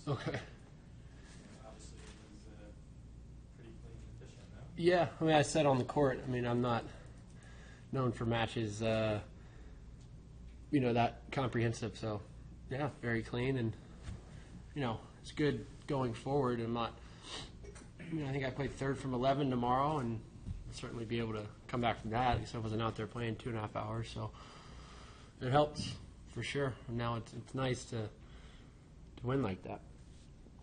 Okay. Obviously, it was pretty clean and efficient, no? Yeah, I mean, I said on the court, I mean, I'm not known for matches, that comprehensive. So, yeah, very clean, and it's good going forward. I'm not. I think I played third from 11 tomorrow, and I'll certainly be able to come back from that. Because I wasn't out there playing 2.5 hours, so it helps for sure. And now it's nice to win like that.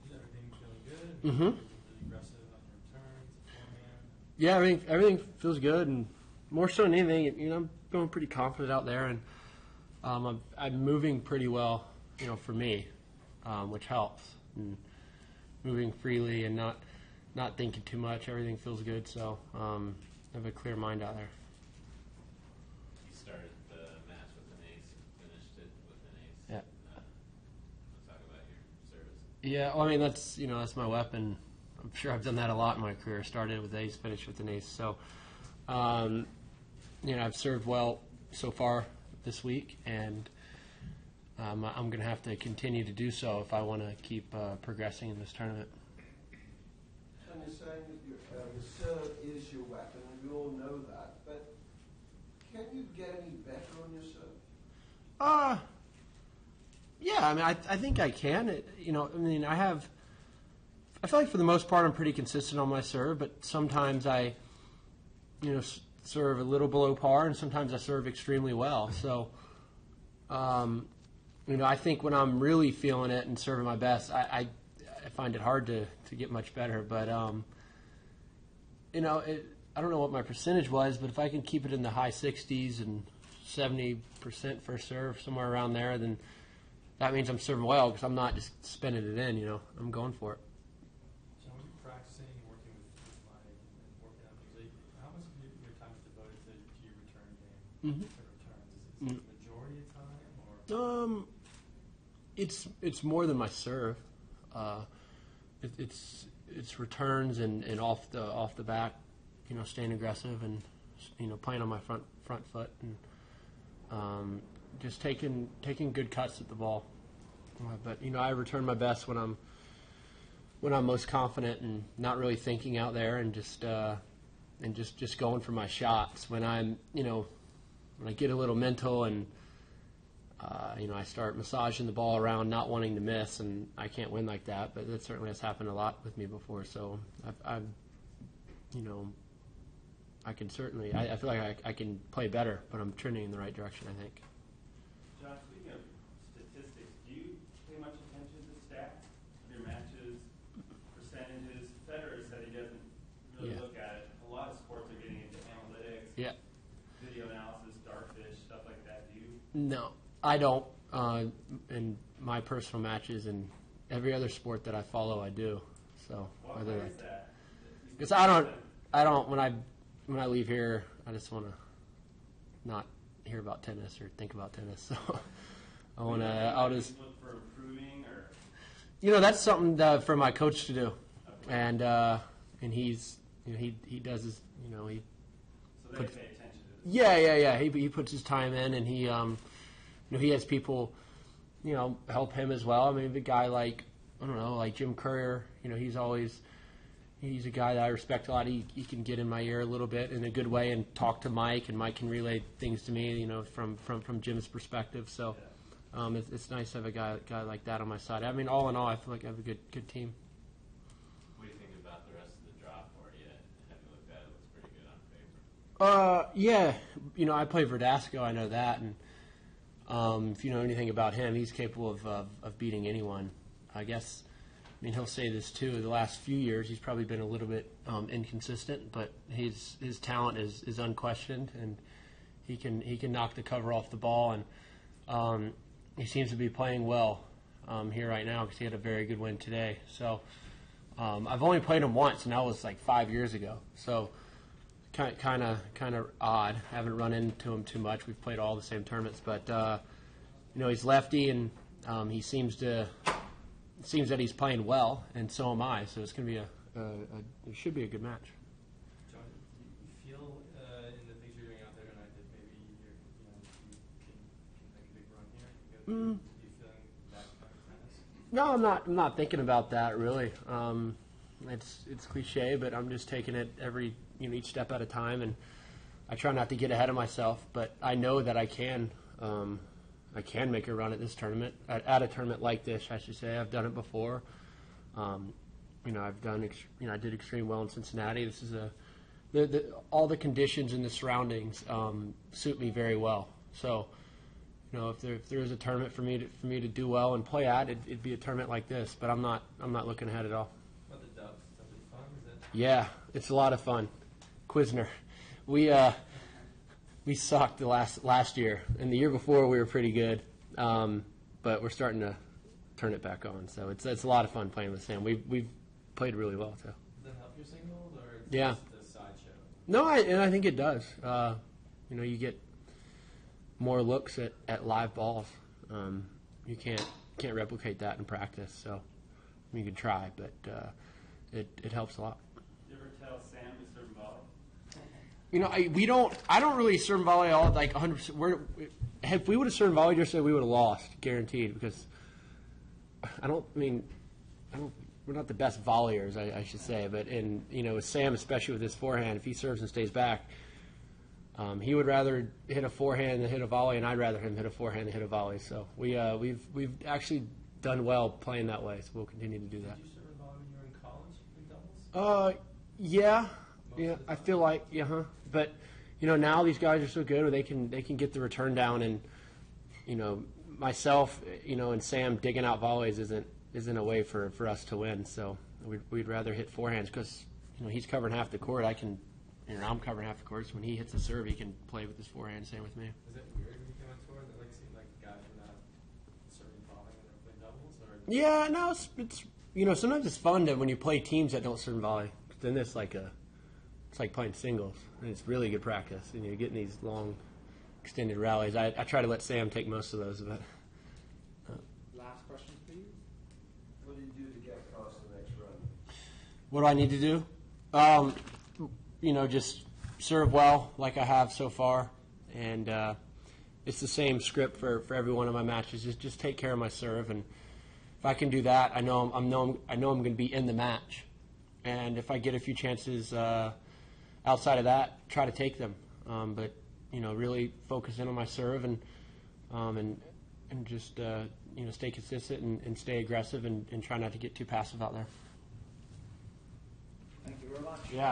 Is everything feeling good? Mm-hmm. Really aggressive on your returns, forehand? Yeah, I mean, everything feels good, and more so than anything, I'm feeling pretty confident out there, and I'm moving pretty well, for me, which helps. And moving freely and not thinking too much. Everything feels good, so I have a clear mind out there. You started the match with an ace, finished it with an ace. Yeah. Let's talk about your service. Yeah, well, I mean, that's my weapon. I'm sure I've done that a lot in my career. Started with ace, finished with an ace. So, I've served well so far this week, and I'm going to have to continue to do so if I want to keep progressing in this tournament. And you're saying that your serve is your weapon, and we all know that, but can you get any better on your serve? Yeah, I mean, I think I can. I feel like for the most part I'm pretty consistent on my serve, but sometimes I, serve a little below par, and sometimes I serve extremely well. So, I think when I'm really feeling it and serving my best, I find it hard to get much better. But, I don't know what my percentage was, but if I can keep it in the high 60s and 70% first serve, somewhere around there, then that means I'm serving well because I'm not just spinning it in, I'm going for it. So when you're practicing and working with Mike and working on things, how much of your time is devoted to your return game, to returns? Is it the majority of time, or? It's more than my serve. It's returns and off the back, staying aggressive and playing on my front foot and just taking good cuts at the ball. But I return my best when I'm most confident and not really thinking out there and just going for my shots. When I'm when I get a little mental and I start massaging the ball around, not wanting to miss, and I can't win like that. But that certainly has happened a lot with me before. So I can certainly. I feel like I can play better, but I'm trending in the right direction, I think. John, speaking of statistics, do you pay much attention to stats of your matches, percentages? Federer said he doesn't really look at it. A lot of sports are getting into analytics, video analysis, dartfish, stuff like that. Do you? No, I don't. In my personal matches and every other sport that I follow, I do. So why is that? Because I don't. When I leave here, I just want to not hear about tennis or think about tennis. So I'll just look for improving, or that's something for my coach to do, and he's he does his he. So they pay attention to this. Yeah. He puts his time in, and he he has people help him as well. I mean, the guy like Jim Courier, he's a guy that I respect a lot. He can get in my ear a little bit in a good way and talk to Mike, and Mike can relay things to me, from Jim's perspective. So it's nice to have a guy like that on my side. I mean, all in all, I feel like I have a good team. What do you think about the rest of the draw for you? Have you looked at it? It looks pretty good on paper. Yeah. I play Verdasco. I know that, and if you know anything about him, he's capable of beating anyone. I guess. I mean, he'll say this too. The last few years, he's probably been a little bit inconsistent, but his talent is unquestioned, and he can knock the cover off the ball, and he seems to be playing well here right now because he had a very good win today. So I've only played him once, and that was like 5 years ago. So kind of odd. I haven't run into him too much. We've played all the same tournaments, but he's lefty, and he seems that he's playing well, and so am I. So it's going to be it should be a good match. John, do you feel in the things you're doing out there tonight that maybe you can make a big run here? Do you feeling that kind of tennis? No, I'm not. I'm not thinking about that really. It's cliche, but I'm just taking it each step at a time, and I try not to get ahead of myself. But I know that I can. I can make a run at this tournament, at a tournament like this, I should say. I've done it before. I've done. I did extremely well in Cincinnati. This is all the conditions and the surroundings suit me very well. So, if there is a tournament for me to do well and play at, it'd be a tournament like this. But I'm not looking ahead at all. What the dubs? Is it fun? Is that? Yeah, it's a lot of fun. Quizner, we sucked the last year, and the year before we were pretty good, but we're starting to turn it back on. So it's a lot of fun playing with Sam. We've played really well too. Does that help your singles, or it's Yeah. just a sideshow? No, I think it does. You get more looks at live balls. You can't replicate that in practice. So you can try, but it helps a lot. You ever tell Sam to serve volley? I don't really serve volley all like 100%. If we would have served volley, just said we would have lost, guaranteed. Because we're not the best volleyers, I should say. But with Sam, especially with his forehand, if he serves and stays back, he would rather hit a forehand than hit a volley, and I'd rather him hit a forehand than hit a volley. So we've actually done well playing that way. So we'll continue to do that. Did you serve a volley when you were in college in doubles? Yeah. Most Yeah, of the I time? feel like, but now these guys are so good where they can get the return down, and myself, and Sam digging out volleys isn't a way for us to win. So we'd rather hit forehands because he's covering half the court. I'm covering half the court. So when he hits a serve, he can play with his forehand. Same with me. Is it weird when you came on tour that seemed like guys were not serving volley when they were playing doubles, or? Yeah, no, it's sometimes it's fun when you play teams that don't serve volley. Then it's like playing singles, and it's really good practice. And you're getting these long, extended rallies. I try to let Sam take most of those, but. Last question for you. What do you do to get past the next run? What do I need to do? Just serve well like I have so far, and it's the same script for every one of my matches. Just take care of my serve, and if I can do that, I know I'm going to be in the match, and if I get a few chances outside of that, try to take them. But really focus in on my serve and just stay consistent and stay aggressive and try not to get too passive out there. Thank you very much. Yeah.